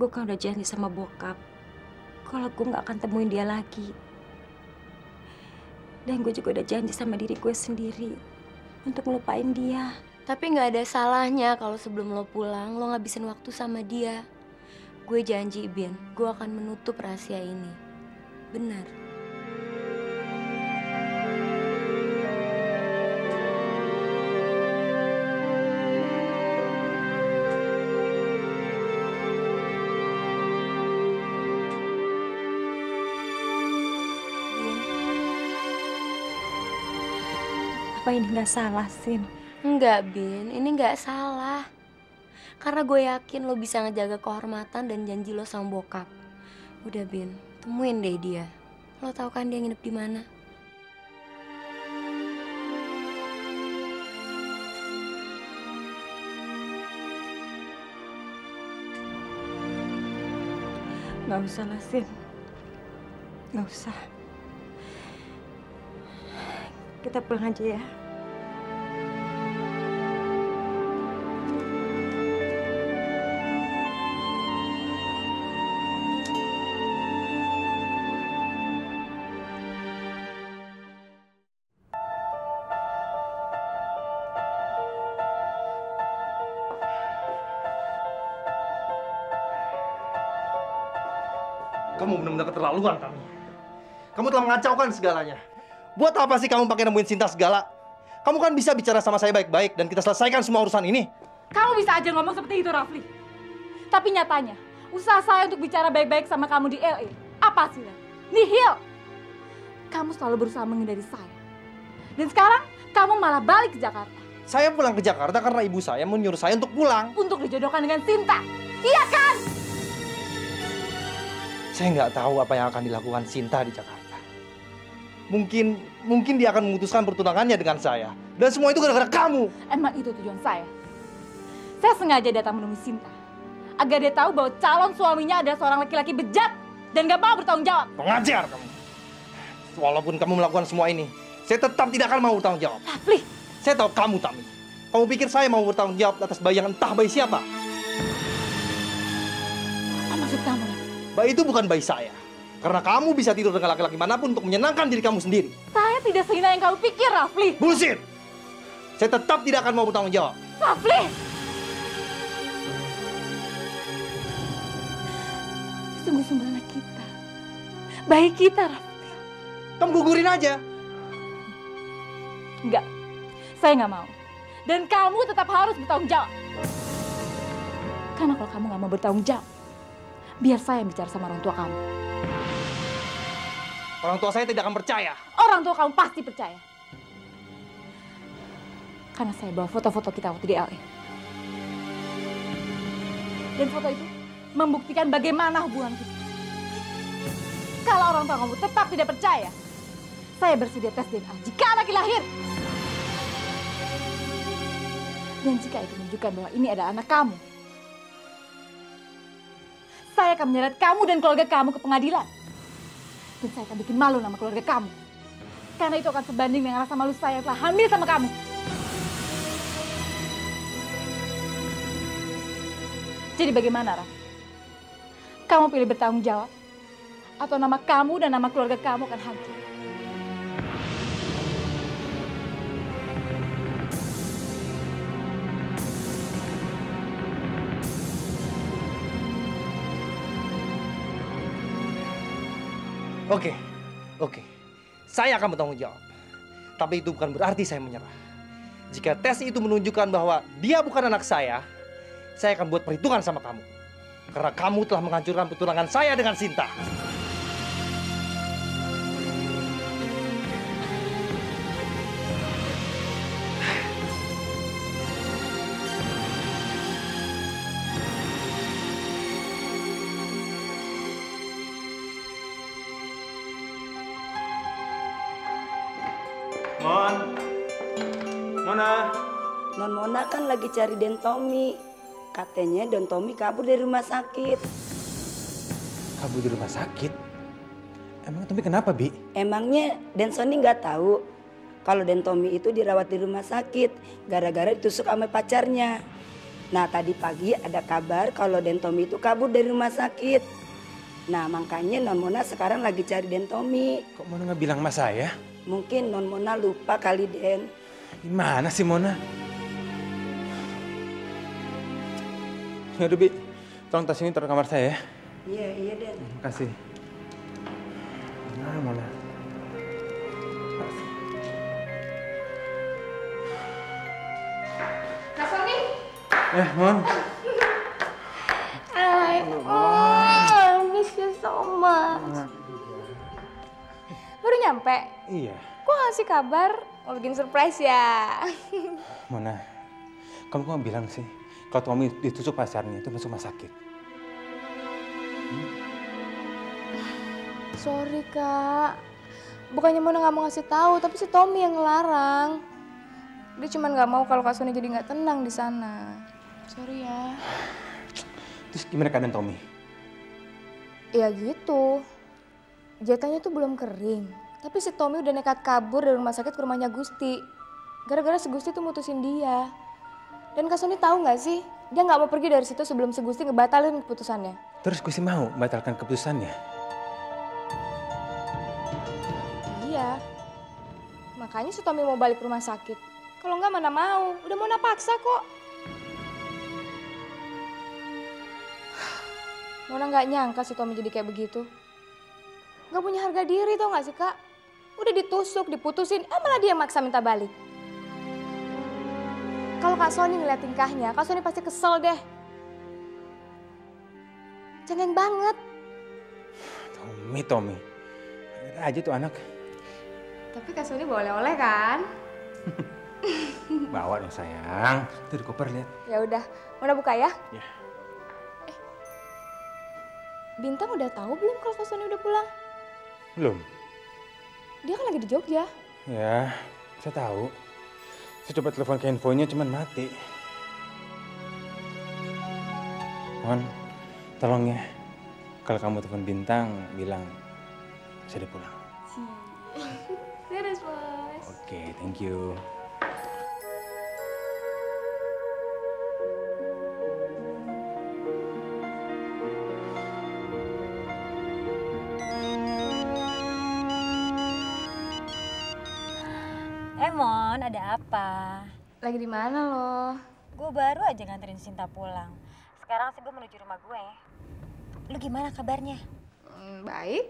Gue kan udah janji sama bokap kalau gue nggak akan temuin dia lagi. Dan gue juga udah janji sama diri gue sendiri untuk ngelupain dia. Tapi nggak ada salahnya kalau sebelum lo pulang, lo ngabisin waktu sama dia. Gue janji, Bin, gue akan menutup rahasia ini. Benar. Apa ini nggak salah, Sin? Enggak, Bin. Ini nggak salah. Karena gue yakin lo bisa ngejaga kehormatan dan janji lo sama bokap. Udah, Bin. Temuin deh dia. Lo tahu kan dia nginep di mana? Nggak usah lah, Sin. Nggak usah. Kita pulang aja ya. Kamu benar-benar keterlaluan, Tami. Kamu telah mengacaukan segalanya. Buat apa sih kamu pakai nemuin Sinta segala? Kamu kan bisa bicara sama saya baik-baik dan kita selesaikan semua urusan ini. Kamu bisa aja ngomong seperti itu, Rafli. Tapi nyatanya, usaha saya untuk bicara baik-baik sama kamu di LA, apa hasilnya? Nihil! Kamu selalu berusaha menghindari saya. Dan sekarang, kamu malah balik ke Jakarta. Saya pulang ke Jakarta karena ibu saya menyuruh saya untuk pulang. Untuk dijodohkan dengan Sinta. Iya kan? Saya nggak tahu apa yang akan dilakukan Sinta di Jakarta. Mungkin dia akan memutuskan pertunangannya dengan saya. Dan semua itu gara-gara kamu. Emang itu tujuan saya. Saya sengaja datang menemui Sinta. Agar dia tahu bahwa calon suaminya adalah seorang laki-laki bejat. Dan gak mau bertanggung jawab. Pengajar kamu. Walaupun kamu melakukan semua ini, saya tetap tidak akan mau bertanggung jawab. Rafli! Saya tahu kamu, Tami. Kamu pikir saya mau bertanggung jawab atas bayi yang entah bayi siapa? Apa maksud kamu, Rafli? Bayi itu bukan bayi saya. Karena kamu bisa tidur dengan laki-laki manapun untuk menyenangkan diri kamu sendiri. Saya tidak sehina yang kamu pikir, Rafli. Bullshit! Saya tetap tidak akan mau bertanggung jawab. Rafli! Sungguh-sungguh anak kita. Bayi kita, Rafli. Kamu gugurin aja. Enggak, saya nggak mau. Dan kamu tetap harus bertanggung jawab. Karena kalau kamu nggak mau bertanggung jawab, biar saya yang bicara sama orang tua kamu. Orang tua saya tidak akan percaya. Orang tua kamu pasti percaya. Karena saya bawa foto-foto kita waktu di LA. Dan foto itu membuktikan bagaimana hubungan kita. Kalau orang tua kamu tetap tidak percaya, saya bersedia tes DNA jika anak lahir. Dan jika itu menunjukkan bahwa ini adalah anak kamu, saya akan menyeret kamu dan keluarga kamu ke pengadilan. Dan saya akan bikin malu nama keluarga kamu. Karena itu akan sebanding dengan rasa malu saya telah hamil sama kamu. Jadi bagaimana, Raf? Kamu pilih bertanggung jawab? Atau nama kamu dan nama keluarga kamu akan hancur? Oke. Saya akan bertanggung jawab. Tapi itu bukan berarti saya menyerah. Jika tes itu menunjukkan bahwa dia bukan anak saya akan buat perhitungan sama kamu. Karena kamu telah menghancurkan pertunangan saya dengan Sinta. Mona. Non Mona kan lagi cari Den Tommy. Katanya Don Tommy kabur dari rumah sakit. Kabur di rumah sakit? Emang Tommy kenapa, Bi? Emangnya Den Sony nggak tahu kalau Den Tommy itu dirawat di rumah sakit gara-gara ditusuk sama pacarnya. Nah tadi pagi ada kabar kalau Den Tommy itu kabur dari rumah sakit. Nah makanya Non Mona sekarang lagi cari Den Tommy. Kok Mona nggak bilang sama saya? Mungkin Non Mona lupa kali Den. Gimana sih Mona? Yaudah Bi, tolong tas ini taruh kamar saya ya. Iya Den. Terima kasih. Nah Mona. Kak Sony. Mon. I miss you so much. Baru nyampe? Iya. Kok ngasih kabar? Mau bikin surprise ya? Mona, kamu kok nggak bilang sih kalau Tommy ditusuk pacarnya itu masuk rumah sakit? Sorry Kak, bukannya Mona nggak mau ngasih tahu, tapi si Tommy yang ngelarang. Dia cuma nggak mau kalau Kak Sony jadi nggak tenang di sana. Sorry ya. Terus gimana keadaan Tommy? Ya gitu. Jatahnya tuh belum kering. Tapi si Tommy udah nekat kabur dari rumah sakit ke rumahnya Gusti. Gara-gara si Gusti tuh mutusin dia. Dan Kak Sony tahu nggak sih? Dia nggak mau pergi dari situ sebelum si Gusti ngebatalin keputusannya. Terus Gusti mau batalkan keputusannya? Iya. Makanya si Tommy mau balik ke rumah sakit. Kalau nggak mana mau. Udah Mona paksa kok. Mona nggak nyangka si Tommy jadi kayak begitu. Nggak punya harga diri tau nggak sih Kak? Udah ditusuk, diputusin, malah dia maksa minta balik. Kalau Kak Sony ngeliat tingkahnya, Kak Sony pasti kesel deh. Cengeng banget. Tommy. Ada aja tuh anak. Tapi Kak Sony bawa oleh-oleh kan? Bawa dong sayang. Itu di koper lihat. Ya udah, Mona buka ya. Ya. Bintang udah tahu belum kalau Kak Sony udah pulang? Belum. Dia kan lagi di Jogja. Ya, saya tahu. Saya coba telepon ke infonya cuman mati. Mon, tolong ya. Kalau kamu telepon Bintang, bilang saya udah pulang. Beres, Bos. Oke, thank you. Mon, ada apa? Lagi di mana lo? Gue baru aja nganterin Sinta pulang. Sekarang sih gue menuju rumah gue. Lu gimana kabarnya? Baik.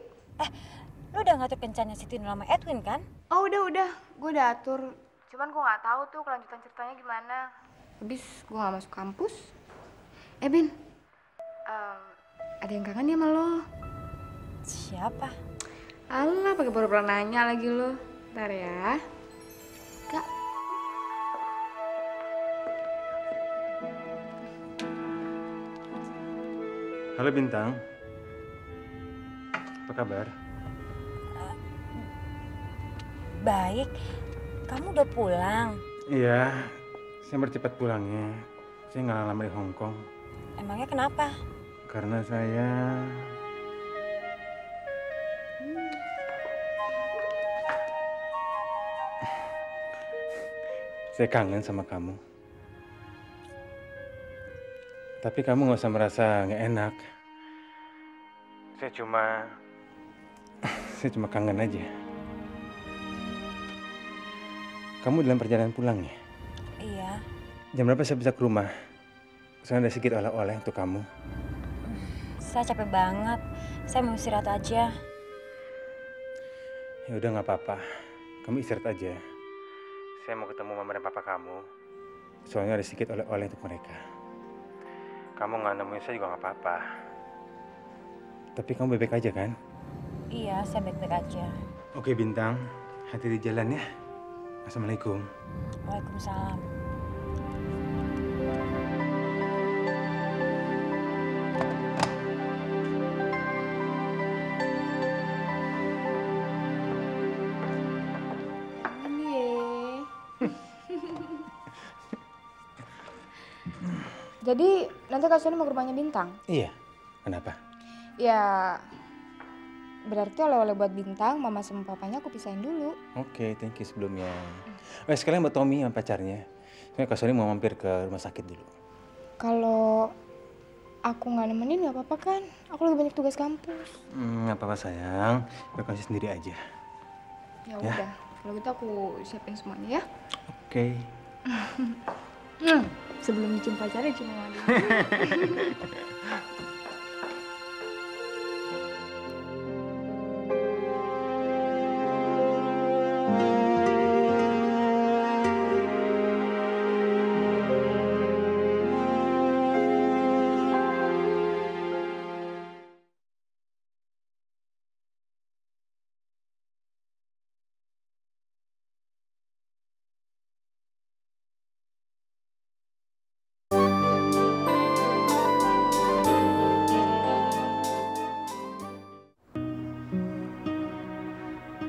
Lu udah ngatur kencannya Siti Nur sama Edwin kan? Oh udah. Gue udah atur. Cuman gue nggak tahu tuh kelanjutan ceritanya gimana. Habis gue nggak masuk kampus. Bin, ada yang kangen ya sama lo? Siapa? Alah, pakai pura-pura nanya lagi lo. Ntar ya. Kak. Halo Bintang. Apa kabar? Baik. Kamu udah pulang? Iya, saya bercepat pulangnya. Saya nggak lama di Hong Kong. Emangnya kenapa? Karena saya... Saya kangen sama kamu. Tapi kamu nggak usah merasa nggak enak. Saya cuma kangen aja. Kamu dalam perjalanan pulang ya? Iya. Jam berapa saya bisa ke rumah? Soalnya ada sedikit oleh-oleh untuk kamu. Saya capek banget. Saya mau istirahat aja. Ya udah nggak apa-apa. Kamu istirahat aja. Saya mau ketemu mama dan papa kamu. Soalnya ada sedikit oleh-oleh untuk mereka. Kamu nggak nemuin saya juga nggak apa-apa. Tapi kamu baik-baik aja kan? Iya, saya baik-baik aja. Oke Bintang, hati di jalan ya. Assalamualaikum. Waalaikumsalam. Jadi nanti Kak Sony mau ke rumahnya Bintang? Iya, kenapa? Ya berarti oleh-oleh buat Bintang, mama sama papanya aku pisahin dulu. Oke, thank you sebelumnya. Sekalian buat Tommy sama pacarnya. Soalnya Kak Sony mau mampir ke rumah sakit dulu. Kalau aku nggak nemenin nggak apa-apa kan? Aku lagi banyak tugas kampus. Nggak apa-apa sayang, biar kamu sendiri aja. Ya udah, kalau gitu aku siapin semuanya ya. Oke. Sebelum cium pacarnya cium mama dulu.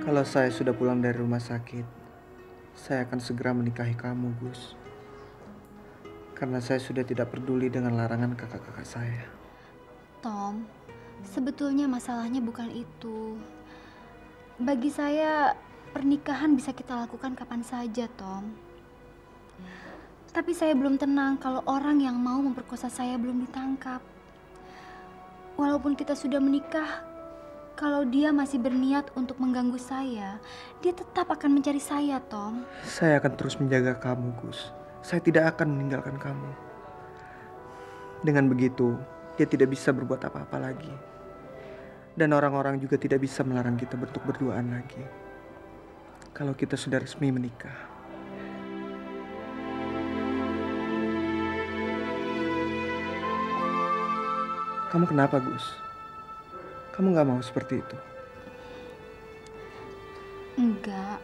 Kalau saya sudah pulang dari rumah sakit, saya akan segera menikahi kamu, Gus. Karena saya sudah tidak peduli dengan larangan kakak-kakak saya. Tom, sebetulnya masalahnya bukan itu. Bagi saya, pernikahan bisa kita lakukan kapan saja, Tom. Tapi saya belum tenang kalau orang yang mau memperkosa saya belum ditangkap. Walaupun kita sudah menikah, kalau dia masih berniat untuk mengganggu saya, dia tetap akan mencari saya, Tom. Saya akan terus menjaga kamu, Gus. Saya tidak akan meninggalkan kamu. Dengan begitu, dia tidak bisa berbuat apa-apa lagi. Dan orang-orang juga tidak bisa melarang kita untuk berduaan lagi. Kalau kita sudah resmi menikah. Kamu kenapa, Gus? Kamu gak mau seperti itu? Enggak,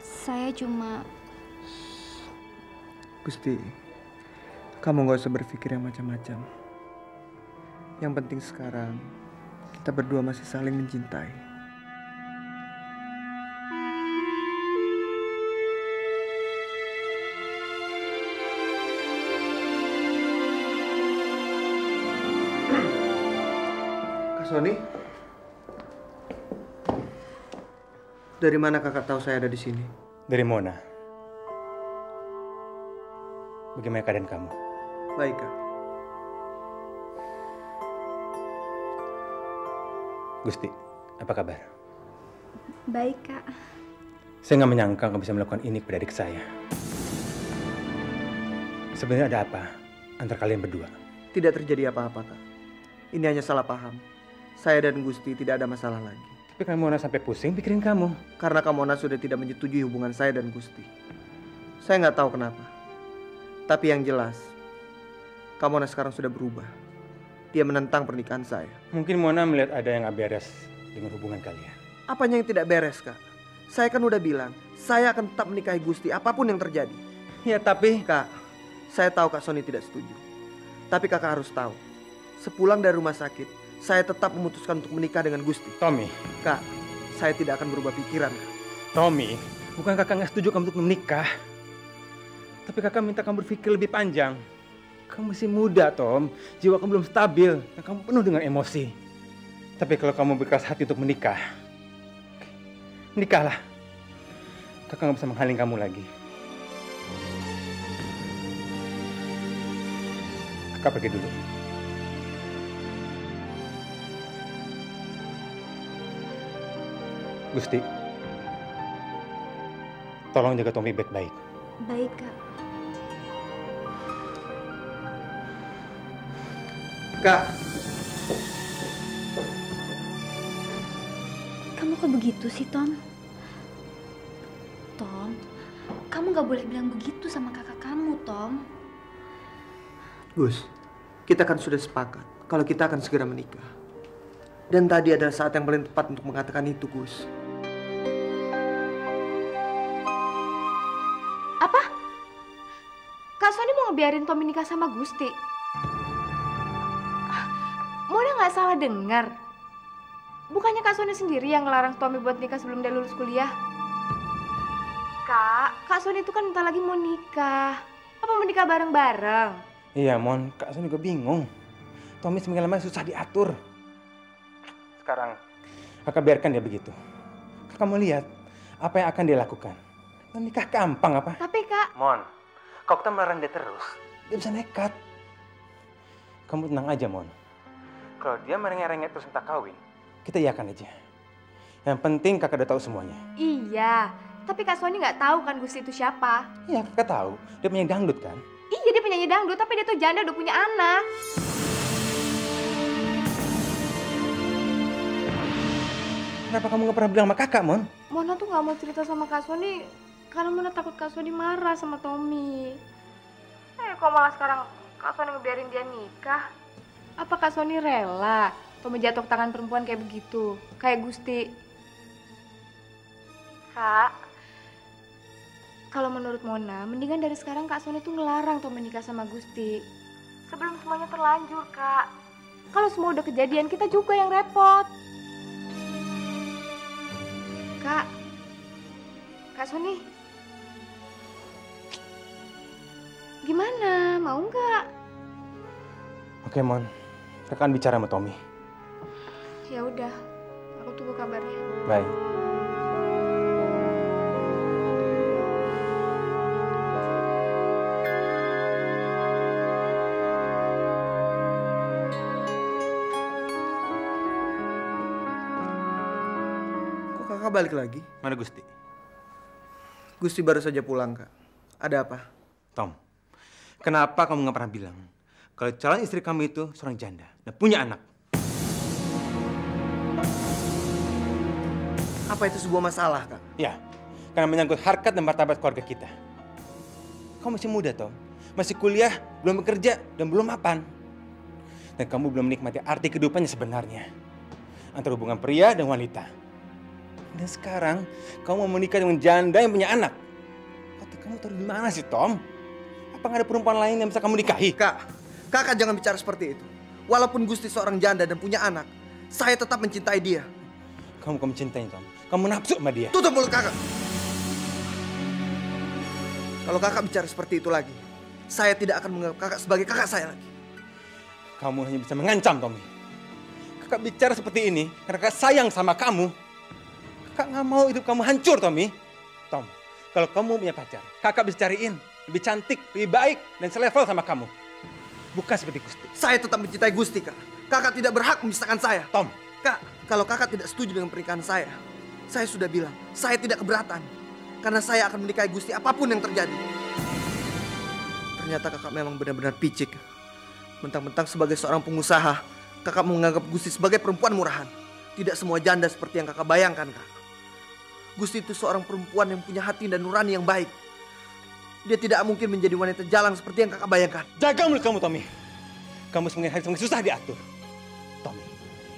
saya cuma... Gusti, kamu gak usah berpikir yang macam-macam. Yang penting sekarang, kita berdua masih saling mencintai. Kak Sony? Dari mana kakak tahu saya ada di sini? Dari Mona. Bagaimana keadaan kamu? Baik, Kak. Gusti, apa kabar? Baik, Kak. Saya nggak menyangka kamu bisa melakukan ini pada adik saya. Sebenarnya ada apa antara kalian berdua? Tidak terjadi apa-apa, Kak. Ini hanya salah paham. Saya dan Gusti tidak ada masalah lagi. Tapi kan Mona sampai pusing pikirin kamu. Karena Kak Mona sudah tidak menyetujui hubungan saya dan Gusti. Saya nggak tahu kenapa. Tapi yang jelas, Kak Mona sekarang sudah berubah. Dia menentang pernikahan saya. Mungkin Mona melihat ada yang nggak beres dengan hubungan kalian. Apanya yang tidak beres, Kak? Saya kan udah bilang, saya akan tetap menikahi Gusti apapun yang terjadi. Ya tapi... Kak, saya tahu Kak Sony tidak setuju. Tapi Kakak harus tahu, sepulang dari rumah sakit, saya tetap memutuskan untuk menikah dengan Gusti. Tommy. Kak, saya tidak akan berubah pikiran. Tommy, bukan kakak nggak setuju kamu untuk menikah. Tapi kakak minta kamu berpikir lebih panjang. Kamu masih muda, Tom. Jiwa kamu belum stabil dan kamu penuh dengan emosi. Tapi kalau kamu berkeras hati untuk menikah, menikahlah. Kakak nggak bisa menghalang kamu lagi. Kakak pergi dulu. Gusti, tolong jaga Tommy baik-baik. Baik, Kak. Kak, Kamu kok begitu sih, Tom? Tom, kamu gak boleh bilang begitu sama kakak kamu, Tom. Gus, kita kan sudah sepakat kalau kita akan segera menikah. Dan tadi adalah saat yang paling tepat untuk mengatakan itu, Gus. Apa? Kak Sony mau ngebiarin Tommy nikah sama Gusti? Mona nggak salah dengar. Bukannya Kak Sony sendiri yang ngelarang Tommy buat nikah sebelum dia lulus kuliah? Kak Sony itu kan bentar lagi mau nikah. Apa mau nikah bareng-bareng? Iya, Mon. Kak Sony juga bingung. Tommy semakin lama susah diatur. Sekarang, kakak biarkan dia begitu. Kakak mau lihat apa yang akan dia lakukan. Menikah gampang apa? Tapi Kak... Mon, kalau kita melarang dia terus, dia bisa nekat. Kamu tenang aja, Mon. Kalau dia merengek-rengek terus minta kawin, kita iyakan aja. Yang penting kakak udah tahu semuanya. Iya, tapi Kak Sony nggak tahu kan Gusti itu siapa. Iya, kakak tahu. Dia penyanyi dangdut kan? Iya, dia penyanyi dangdut, tapi dia tuh janda udah punya anak. Kenapa kamu nggak pernah bilang sama kakak, Mon? Mona tuh nggak mau cerita sama Kak Sony karena Mona takut Kak Sony marah sama Tommy. Kok malah sekarang Kak Sony ngebiarin dia nikah? Apa Kak Sony rela Tommy jatuh ke tangan perempuan kayak begitu? Kayak Gusti. Kak, kalau menurut Mona, mendingan dari sekarang Kak Sony tuh ngelarang Tommy nikah sama Gusti. Sebelum semuanya terlanjur, Kak. Kalau semua udah kejadian, kita juga yang repot. Kak Sony, gimana? Mau nggak? Oke, Mon. Kakak akan bicara sama Tommy. Ya udah, aku tunggu kabarnya. Bye. Kok kakak balik lagi? Mana Gusti? Gusti baru saja pulang, Kak. Ada apa? Tom, kenapa kamu nggak pernah bilang kalau calon istri kamu itu seorang janda dan punya anak? Apa itu sebuah masalah, Kak? Ya, karena menyangkut harkat dan martabat keluarga kita. Kamu masih muda, Tom. Masih kuliah, belum bekerja, dan belum mapan. Dan kamu belum menikmati arti kehidupannya sebenarnya. Antara hubungan pria dan wanita. Dan sekarang, kamu mau menikah dengan janda yang punya anak. Otak kamu taruh di mana sih, Tom? Apa nggak ada perempuan lain yang bisa kamu nikahi? Kak, kakak jangan bicara seperti itu. Walaupun Gusti seorang janda dan punya anak, saya tetap mencintai dia. Kamu cintai, Tom. Kamu nafsu sama dia. Tutup mulut kakak. Kalau kakak bicara seperti itu lagi, saya tidak akan menganggap kakak sebagai kakak saya lagi. Kamu hanya bisa mengancam, Tommy. Kakak bicara seperti ini karena kakak sayang sama kamu. Kakak nggak mau hidup kamu hancur, Tommy. Tom, kalau kamu punya pacar, kakak bisa cariin lebih cantik, lebih baik, dan selevel sama kamu. Bukan seperti Gusti. Saya tetap mencintai Gusti, Kak. Kakak tidak berhak memisahkan saya. Tom. Kak, kalau kakak tidak setuju dengan pernikahan saya sudah bilang, saya tidak keberatan. Karena saya akan menikahi Gusti apapun yang terjadi. Ternyata kakak memang benar-benar picik. Mentang-mentang sebagai seorang pengusaha, kakak menganggap Gusti sebagai perempuan murahan. Tidak semua janda seperti yang kakak bayangkan, Kak. Gusti itu seorang perempuan yang punya hati dan nurani yang baik. Dia tidak mungkin menjadi wanita jalang seperti yang kakak bayangkan. Jaga mulut kamu, Tommy. Kamu semakin hari semakin susah diatur. Tommy,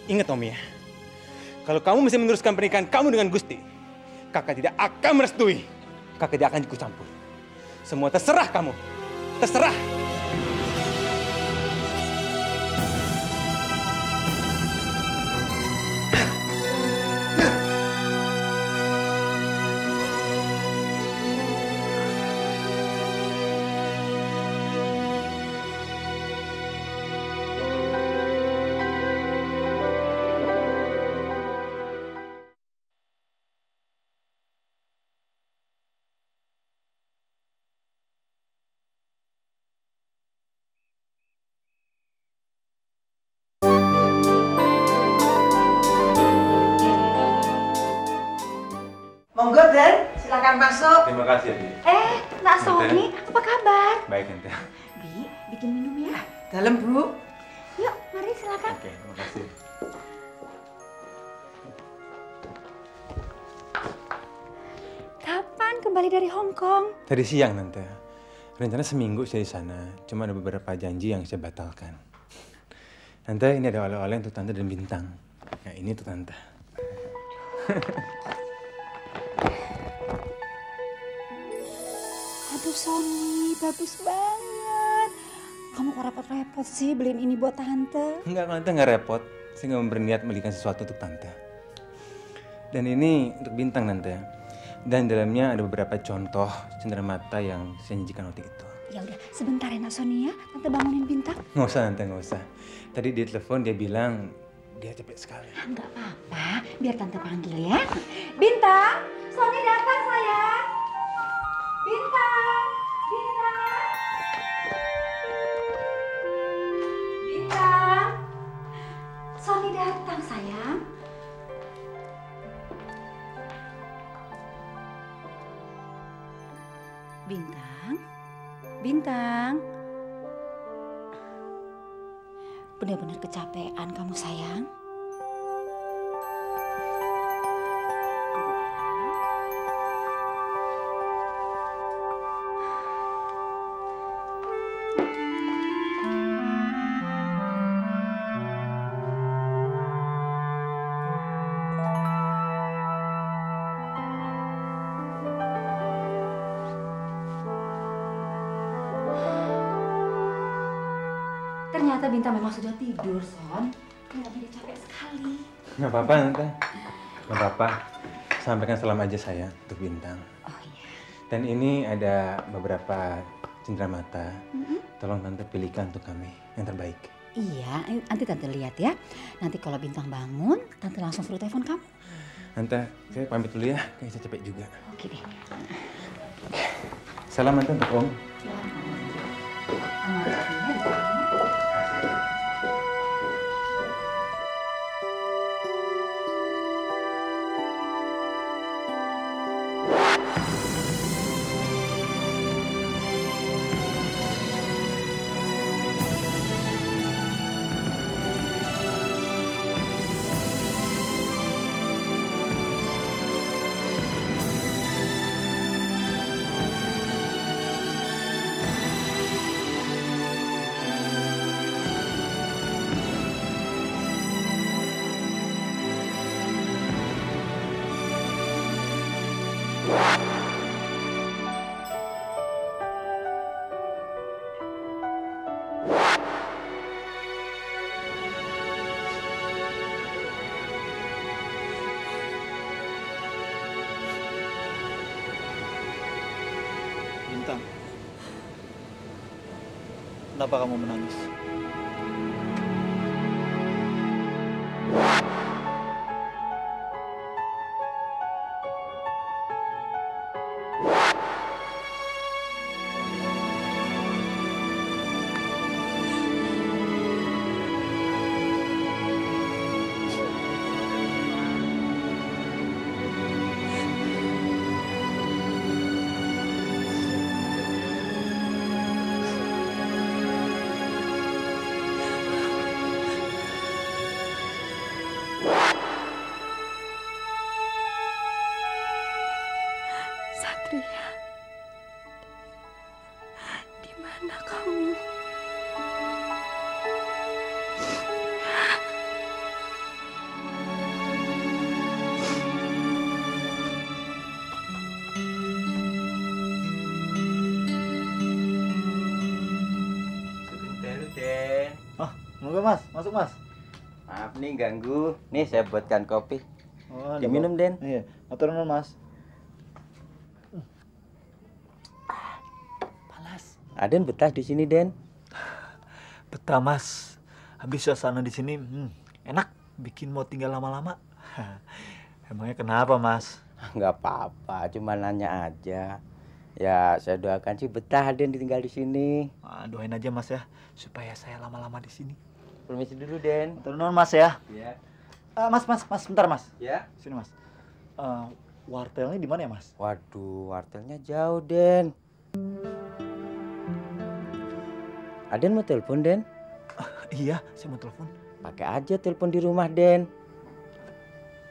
ingat Tommy ya. Kalau kamu masih meneruskan pernikahan kamu dengan Gusti, kakak tidak akan merestui. Kakak tidak akan ikut campur. Semua terserah kamu. Terserah. Monggo, Den. Silakan masuk. Terima kasih, Bi. Nak Sony, apa kabar? Baik, Tante. Bi, bikin minum ya. Dalam, Bu. Yuk, mari silakan. Oke, terima kasih. Kapan kembali dari Hong Kong? Tadi siang, Tante. Rencana seminggu saya di sana. Cuma ada beberapa janji yang saya batalkan. Tante, ini ada oleh-oleh untuk Tante dan Bintang. Nah, ini untuk Tante. Aduh Sony, bagus banget. Kamu kok repot-repot sih beliin ini buat tante? Enggak, Tante nggak repot. Saya nggak berniat belikan sesuatu untuk Tante. Dan ini untuk Bintang, Tante. Dan dalamnya ada beberapa contoh cenderamata yang saya janjikan waktu itu. Ya udah, sebentar ya Nak Sony ya. Tante bangunin Bintang. Nggak usah, Tante, nggak usah. Tadi dia telepon, dia bilang dia capek sekali. Enggak apa-apa, biar tante panggil ya. Bintang, Sony datang sayang. Bintang, Bintang. Bintang, Bintang. Benar-benar kecapean kamu sayang. Ternyata Bintang memang sudah tidur, Son. Kelihatannya dia capek sekali. Nggak apa-apa, Tante. Nggak apa-apa. Sampaikan salam aja saya untuk Bintang. Oh iya. Dan ini ada beberapa cenderamata. Tolong Tante pilihkan untuk kami yang terbaik. Iya, nanti Tante lihat ya. Nanti kalau Bintang bangun, Tante langsung suruh telepon kamu. Tante, saya pamit dulu ya. Kayaknya saya capek juga. Oke deh. Salam Tante untuk Om. Bintang, kenapa kamu menangis? Satria, di mana kamu? Sebentar, Den. Moga Mas, masuk Mas. Maaf nih ganggu. Nih saya buatkan kopi. Oh, Diminum, Den. Iya, atur nuhun Mas. Aden betah di sini, Den. Betah Mas. Habis suasana di sini enak, bikin mau tinggal lama-lama. Emangnya kenapa Mas? Nggak apa-apa, cuma nanya aja. Ya, saya doakan sih betah Aden tinggal di sini. Doain aja Mas ya, supaya saya lama-lama di sini. Permisi dulu, Den. Atur nuhun Mas ya. Iya. Mas, bentar Mas. Ya. Sini Mas. Wartelnya di mana ya Mas? Waduh, wartelnya jauh, Den. Aden mau telepon, Den? Iya, saya mau telepon. Pakai aja telepon di rumah, Den.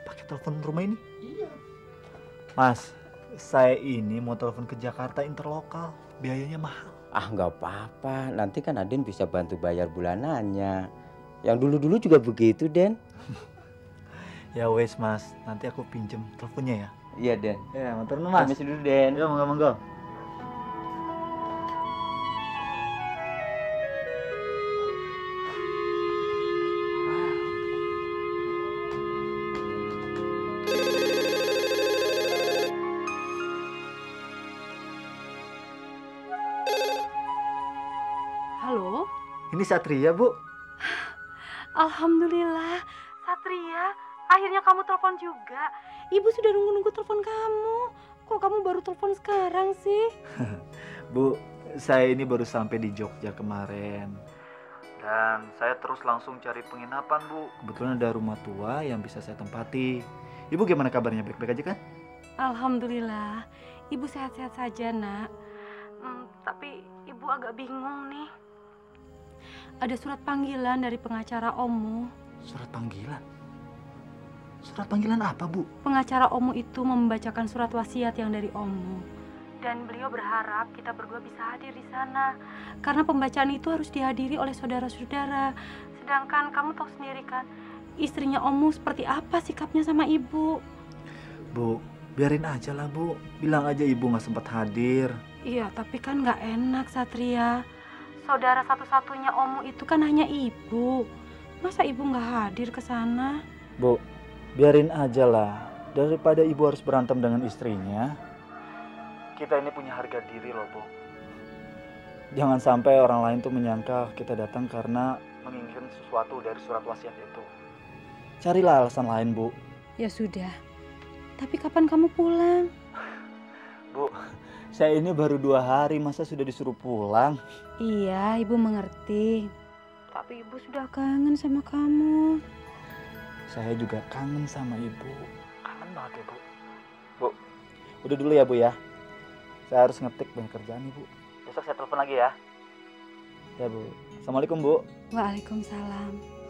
Pakai telepon rumah ini? Iya. Mas, saya ini mau telepon ke Jakarta interlokal. Biayanya mahal. Nggak apa-apa. Nanti kan Aden bisa bantu bayar bulanannya. Yang dulu-dulu juga begitu, Den. Ya wes Mas, nanti aku pinjem teleponnya ya. Iya, Den. Ya, matur nuhun Mas. Permisi dulu, Den. Ya, monggo. Halo? Ini Satria, Bu. Alhamdulillah, Satria, akhirnya kamu telepon juga. Ibu sudah nunggu-nunggu telepon kamu. Kok kamu baru telepon sekarang sih? Bu, saya ini baru sampai di Jogja kemarin. Dan saya terus langsung cari penginapan, Bu. Kebetulan ada rumah tua yang bisa saya tempati. Ibu gimana kabarnya? Baik-baik aja kan? Alhamdulillah, ibu sehat-sehat saja, Nak. Tapi ibu agak bingung nih. Ada surat panggilan dari pengacara Omu. Surat panggilan? Surat panggilan apa, Bu? Pengacara Omu itu membacakan surat wasiat yang dari Omu. Dan beliau berharap kita berdua bisa hadir di sana. Karena pembacaan itu harus dihadiri oleh saudara-saudara. Sedangkan kamu tahu sendiri kan, istrinya Omu seperti apa sikapnya sama ibu. Bu, biarin aja lah, Bu. Bilang aja ibu nggak sempat hadir. Iya, tapi kan nggak enak, Satria. Saudara satu-satunya Omu itu kan hanya ibu. Masa ibu nggak hadir ke sana? Bu, biarin aja lah. Daripada ibu harus berantem dengan istrinya. Kita ini punya harga diri loh, Bu. Jangan sampai orang lain tuh menyangka kita datang karena menginginkan sesuatu dari surat wasiat itu. Carilah alasan lain, Bu. Ya sudah. Tapi kapan kamu pulang? Bu, saya ini baru 2 hari, masa sudah disuruh pulang? Iya, ibu mengerti. Tapi ibu sudah kangen sama kamu. Saya juga kangen sama ibu. Kangen banget ya, Bu. Bu, udah dulu ya, Bu ya. Saya harus ngetik banyak kerjaan nih, Bu. Besok saya telepon lagi ya. Ya, Bu. Assalamualaikum, Bu. Waalaikumsalam.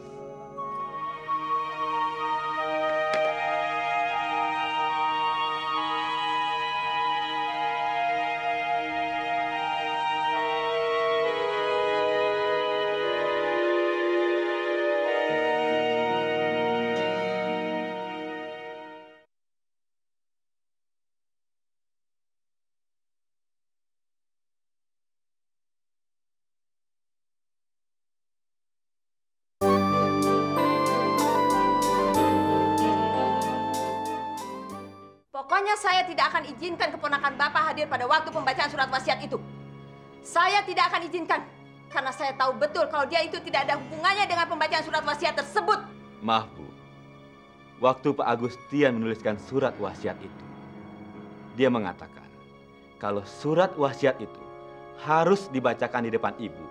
Pokoknya saya tidak akan izinkan keponakan Bapak hadir pada waktu pembacaan surat wasiat itu. Saya tidak akan izinkan. Karena saya tahu betul kalau dia itu tidak ada hubungannya dengan pembacaan surat wasiat tersebut. Maaf, Bu. Waktu Pak Agustian menuliskan surat wasiat itu, dia mengatakan kalau surat wasiat itu harus dibacakan di depan ibu,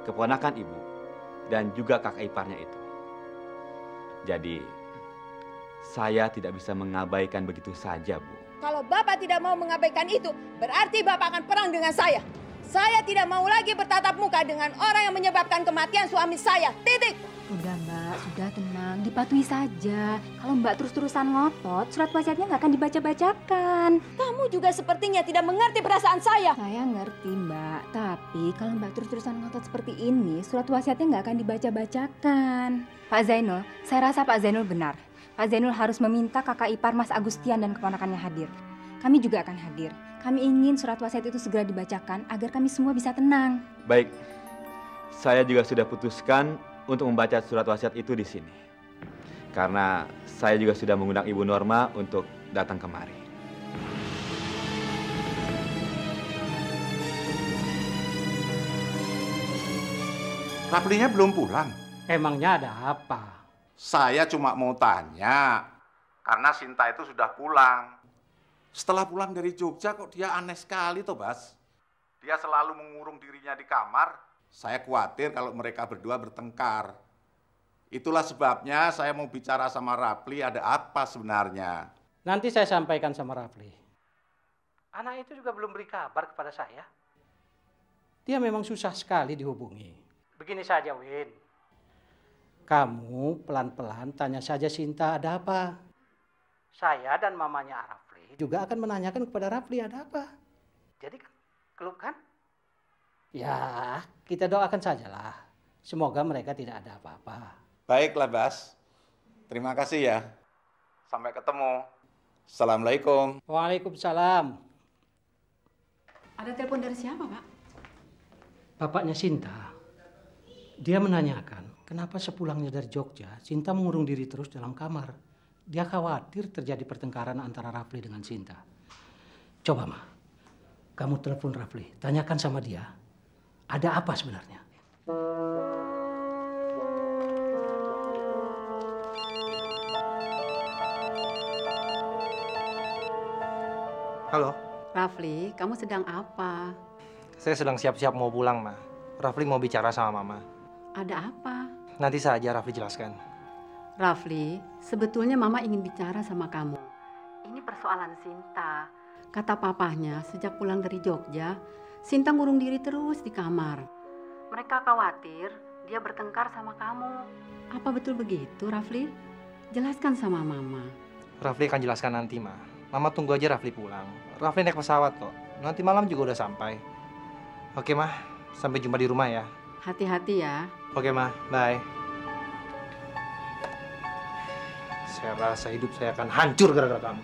keponakan ibu, dan juga kakak iparnya itu. Jadi, saya tidak bisa mengabaikan begitu saja, Bu. Kalau Bapak tidak mau mengabaikan itu, berarti Bapak akan perang dengan saya. Saya tidak mau lagi bertatap muka dengan orang yang menyebabkan kematian suami saya. Titik. Udah Mbak, sudah tenang, dipatuhi saja. Kalau Mbak terus-terusan ngotot, surat wasiatnya nggak akan dibaca-bacakan. Kamu juga sepertinya tidak mengerti perasaan saya. Saya ngerti Mbak, tapi kalau Mbak terus-terusan ngotot seperti ini, surat wasiatnya nggak akan dibaca-bacakan. Pak Zainul, saya rasa Pak Zainul benar. Pak Zainul harus meminta kakak ipar Mas Agustian dan keponakannya hadir. Kami juga akan hadir. Kami ingin surat wasiat itu segera dibacakan agar kami semua bisa tenang. Baik, saya juga sudah putuskan untuk membaca surat wasiat itu di sini. Karena saya juga sudah mengundang Ibu Norma untuk datang kemari. Raflinya belum pulang. Emangnya ada apa? Saya cuma mau tanya, karena Sinta itu sudah pulang. Setelah pulang dari Jogja kok dia aneh sekali toh, Bas. Dia selalu mengurung dirinya di kamar. Saya khawatir kalau mereka berdua bertengkar. Itulah sebabnya saya mau bicara sama Rafli ada apa sebenarnya. Nanti saya sampaikan sama Rafli. Anak itu juga belum beri kabar kepada saya. Dia memang susah sekali dihubungi. Begini saja, Win. Kamu pelan-pelan tanya saja Sinta ada apa. Saya dan mamanya Rafli juga akan menanyakan kepada Rafli ada apa. Jadi klub kan? Ya, kita doakan sajalah. Semoga mereka tidak ada apa-apa. Baiklah, Bas. Terima kasih ya. Sampai ketemu. Assalamualaikum. Waalaikumsalam. Ada telepon dari siapa, Pak? Bapaknya Sinta. Dia menanyakan kenapa sepulangnya dari Jogja, Sinta mengurung diri terus dalam kamar. Dia khawatir terjadi pertengkaran antara Rafli dengan Sinta. Coba, Ma. Kamu telepon Rafli, tanyakan sama dia. Ada apa sebenarnya? Halo. Rafli, kamu sedang apa? Saya sedang siap-siap mau pulang, Ma. Rafli mau bicara sama Mama. Ada apa? Nanti saja Rafli jelaskan. Rafli, sebetulnya Mama ingin bicara sama kamu. Ini persoalan Sinta. Kata papahnya, sejak pulang dari Jogja, Sinta ngurung diri terus di kamar. Mereka khawatir dia bertengkar sama kamu. Apa betul begitu, Rafli? Jelaskan sama Mama. Rafli akan jelaskan nanti, Ma. Mama tunggu aja Rafli pulang. Rafli naik pesawat kok. Nanti malam juga udah sampai. Oke, Ma. Sampai jumpa di rumah ya. Hati-hati ya. Oke, Ma. Bye. Saya rasa hidup saya akan hancur gara-gara kamu.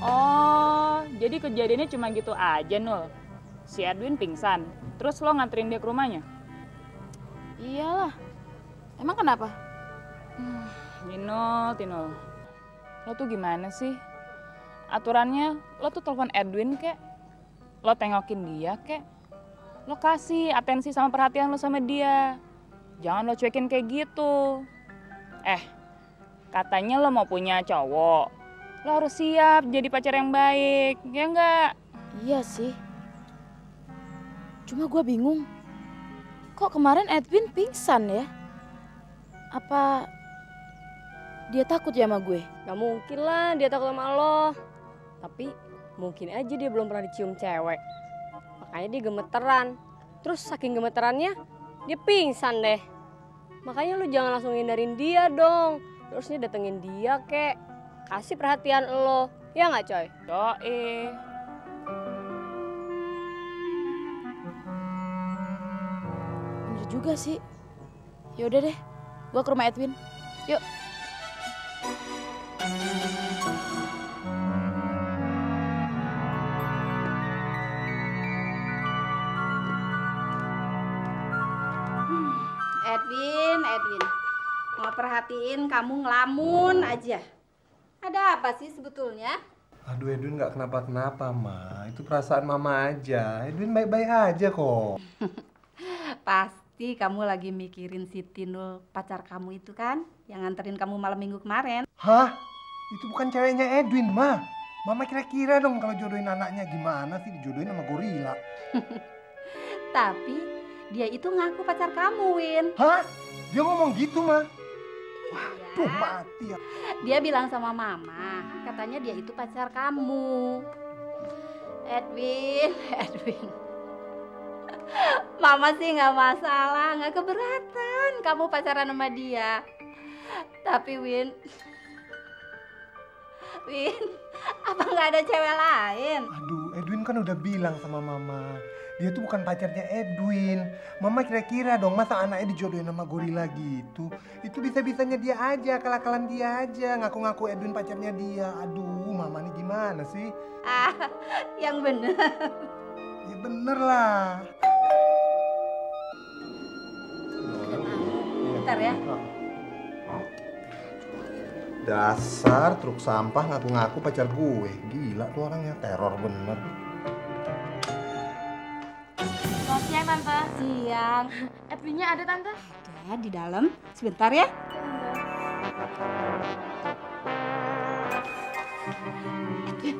Oh, jadi kejadiannya cuma gitu aja, Nul. Si Edwin pingsan, terus lo nganterin dia ke rumahnya? Iyalah. Emang kenapa? Tinul. Lo tuh gimana sih? Aturannya lo tuh telepon Edwin kek, lo tengokin dia kek, lo kasih atensi sama perhatian lo sama dia. Jangan lo cuekin kayak gitu. Katanya lo mau punya cowok, lo harus siap jadi pacar yang baik, ya enggak? Iya sih. Cuma gue bingung, kok kemarin Edwin pingsan ya? Apa dia takut ya sama gue? Gak mungkin lah dia takut sama lo. Tapi mungkin aja dia belum pernah dicium cewek. Makanya dia gemeteran. Terus saking gemeterannya dia pingsan deh. Makanya lu jangan langsung hindarin dia dong. Terusnya datengin dia kek. Kasih perhatian lo. Ya nggak coy? Doi. Bener juga sih. Yaudah deh, gue ke rumah Edwin. Yuk. Edwin, mau perhatiin kamu ngelamun aja. Ada apa sih sebetulnya? Aduh, Edwin nggak kenapa-kenapa, Ma. Itu perasaan Mama aja. Edwin baik-baik aja kok. Pasti kamu lagi mikirin si Tinul, pacar kamu itu kan? Yang nganterin kamu malam minggu kemarin. Hah? Itu bukan ceweknya Edwin, Ma. Mama kira-kira dong kalau jodohin anaknya gimana sih dijodohin sama gorila. Tapi dia itu ngaku pacar kamu, Win. Hah? Dia ngomong gitu, Ma? Waduh, mati ya. Dia bilang sama Mama, katanya dia itu pacar kamu. Edwin. Mama sih nggak masalah, nggak keberatan kamu pacaran sama dia. Tapi Win, apa nggak ada cewek lain? Aduh, Edwin kan udah bilang sama Mama, dia tuh bukan pacarnya Edwin. Mama kira-kira dong, masa anaknya dijodohin sama gorila gitu? Itu bisa-bisanya dia aja, akal-akalan dia aja, ngaku-ngaku Edwin pacarnya dia. Aduh, Mama nih gimana sih? Yang bener. Ya bener lah. Bentar ya. Dasar truk sampah ngaku-ngaku pacar gue. Gila tuh orangnya, teror bener. Selamat siang, Tante. Siang. Edwinnya ada, Tante? Ada di dalam. Sebentar ya. Edwin.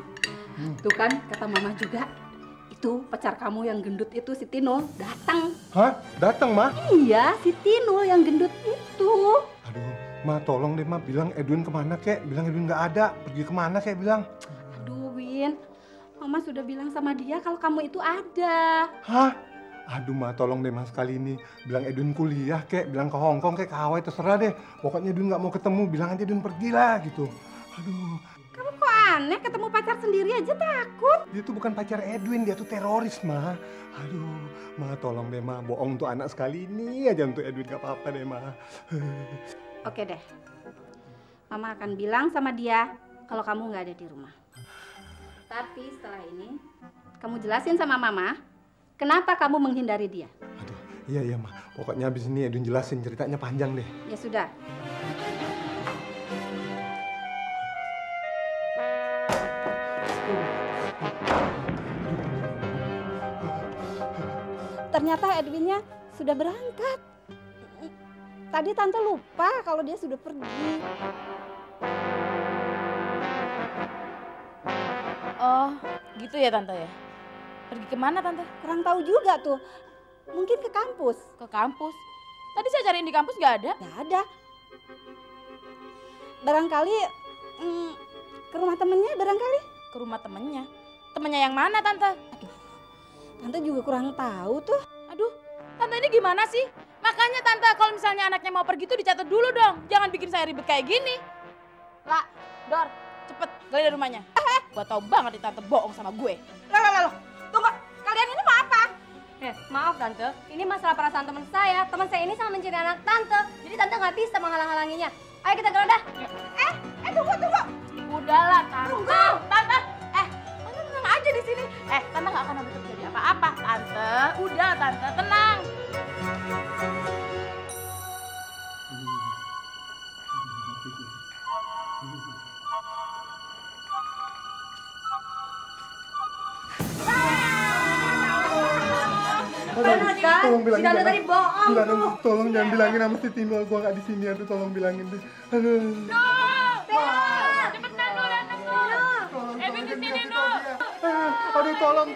Tuh kan kata Mama juga. Itu pacar kamu yang gendut itu, si Tinul, datang. Hah? Datang, Ma? Iya, si Tinul yang gendut itu. Aduh, Ma tolong deh, Ma, bilang Edwin kemana kek? Bilang Edwin nggak ada. Pergi kemana kek bilang? Aduh, Win. Mama sudah bilang sama dia kalau kamu itu ada. Hah? Aduh, Ma, tolong deh, Ma, sekali ini. Bilang Edwin kuliah kek, bilang ke Hong Kong kek, ke Hawaii, terserah deh. Pokoknya Edwin nggak mau ketemu, bilang aja Edwin pergilah gitu. Aduh. Kamu kok aneh, ketemu pacar sendiri aja takut? Dia tuh bukan pacar Edwin, dia tuh teroris, Ma. Aduh, Ma, tolong deh, Ma. Bohong untuk anak sekali ini aja untuk Edwin, gak apa-apa deh, Ma. Oke deh. Mama akan bilang sama dia kalau kamu nggak ada di rumah. Tapi setelah ini, kamu jelasin sama Mama, kenapa kamu menghindari dia. Iya, Ma. Pokoknya abis ini Edwin jelasin, ceritanya panjang deh. Ya sudah. Ternyata Edwinnya sudah berangkat. Tadi Tante lupa kalau dia sudah pergi. Oh, gitu ya Tante ya? Pergi kemana Tante? Kurang tahu juga tuh. Mungkin ke kampus. Ke kampus? Tadi saya cariin di kampus nggak ada. Nggak ada. Barangkali ke rumah temennya barangkali. Ke rumah temennya? Temennya yang mana Tante? Aduh, Tante juga kurang tahu tuh. Aduh, Tante ini gimana sih? Makanya Tante kalau misalnya anaknya mau pergi tuh dicatat dulu dong. Jangan bikin saya ribet kayak gini. Lah, Dor, cepet geledah rumahnya. Gua tau banget nih Tante bohong sama gue. Loh, tunggu. Kalian ini mau apa? Maaf Tante, ini masalah perasaan teman saya. Teman saya ini sangat mencari anak Tante. Jadi Tante nggak bisa menghalang-halanginya. Ayo kita geledah. Tunggu. Udahlah Tante. Tante tenang aja di sini. Tante nggak akan terjadi apa-apa. Tante, udah Tante, tenang. Tolong bilangin Tante tadi bohong. Tolong jangan bilangin sama si Tino, gua nggak di sini. Aduh, tolong bilangin deh. Aduh. Cepetan lu datang lu. Di sini lu. Aduh, tolong.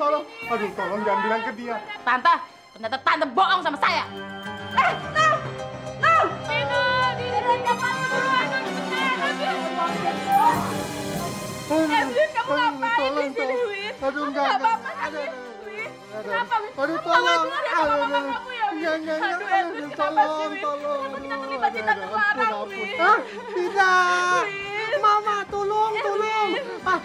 Aduh, tolong jangan bilang ke dia. Tante, ternyata Tante bohong sama saya. Tino, Edwin, kamu ngapain di sini, Win? Aduh, Kamu enggak. nggak apa-apa kan, Win? Kenapa, Win? Aduh, Kamu tolong. nggak dengar ya mama kamu ya, Win? Enggak. Aduh, Edwin, kenapa sih, Win? Kenapa kita terlibat cinta Clara, Win? Hah? Tidak. Mama, tolong. Mama.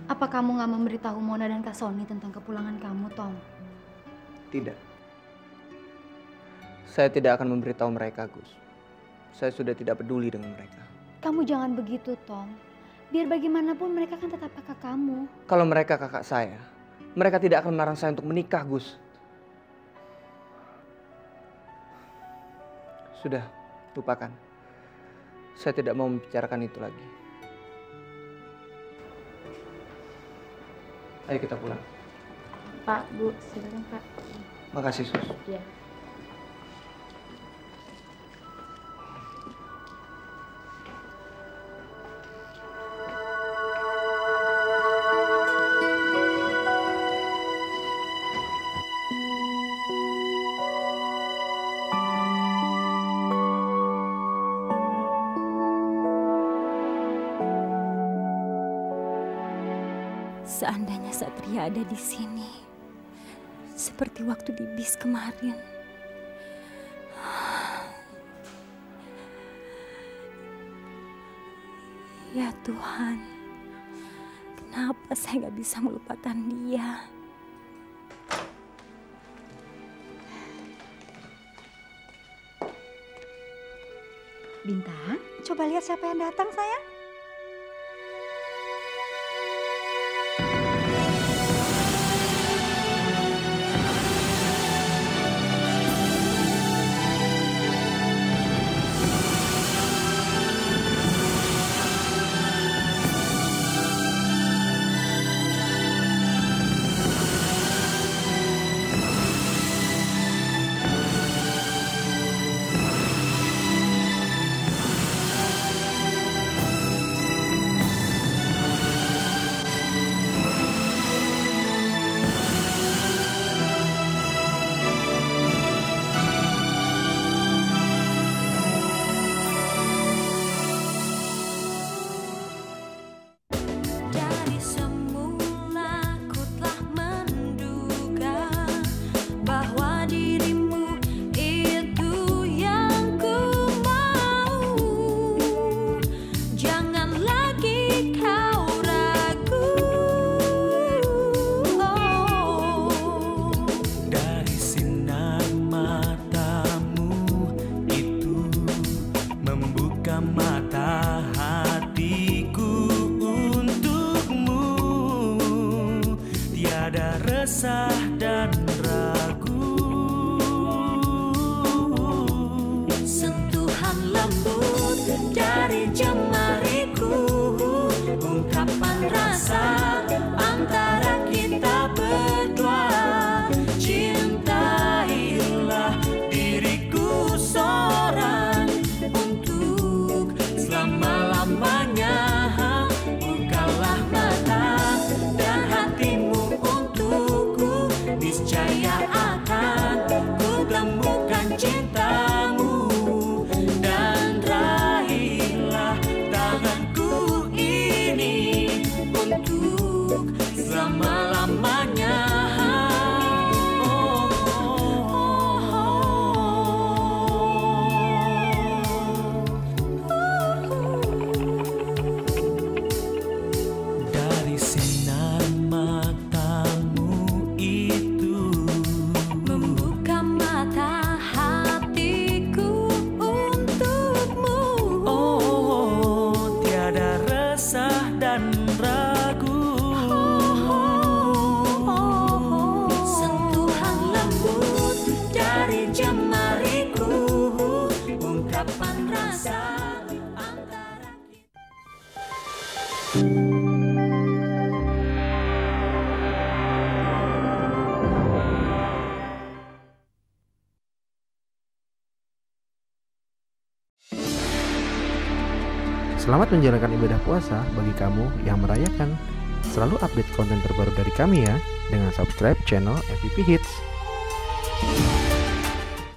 Apa kamu nggak memberitahu Mona dan Kak Sony tentang kepulangan kamu, Tom? Tidak. Saya tidak akan memberitahu mereka, Gus. Saya sudah tidak peduli dengan mereka. Kamu jangan begitu, Tom. Biar bagaimanapun mereka kan tetap kakak kamu. Kalau mereka kakak saya, mereka tidak akan melarang saya untuk menikah, Gus. Sudah, lupakan. Saya tidak mau membicarakan itu lagi. Ayo kita pulang. Pak, Bu, silakan Pak. Makasih, Sus. Iya. Seandainya Satria ada di sini, seperti waktu di bis kemarin. Ya Tuhan, kenapa saya nggak bisa melupakan dia? Bintang, coba lihat siapa yang datang, sayang. resah dan ragu, sentuhan lembut dari jemariku, ungkapan rasa antara kita berdua. Cintailah diriku seorang untuk selama-lamanya. Bukalah mata dan hatimu untukku, niscaya akan ku temukan cintamu. Dan raihlah tanganku ini untuk selama-lamanya. Dari sinar matamu itu membuka mata hatiku untukmu. Oh, tiada resah dan ragu, sentuhan lembut dari jemariku, ungkapan rasa antara kita. Selamat menjalankan ibadah puasa bagi kamu yang merayakan. Selalu update konten terbaru dari kami ya, dengan subscribe channel MVP Hits.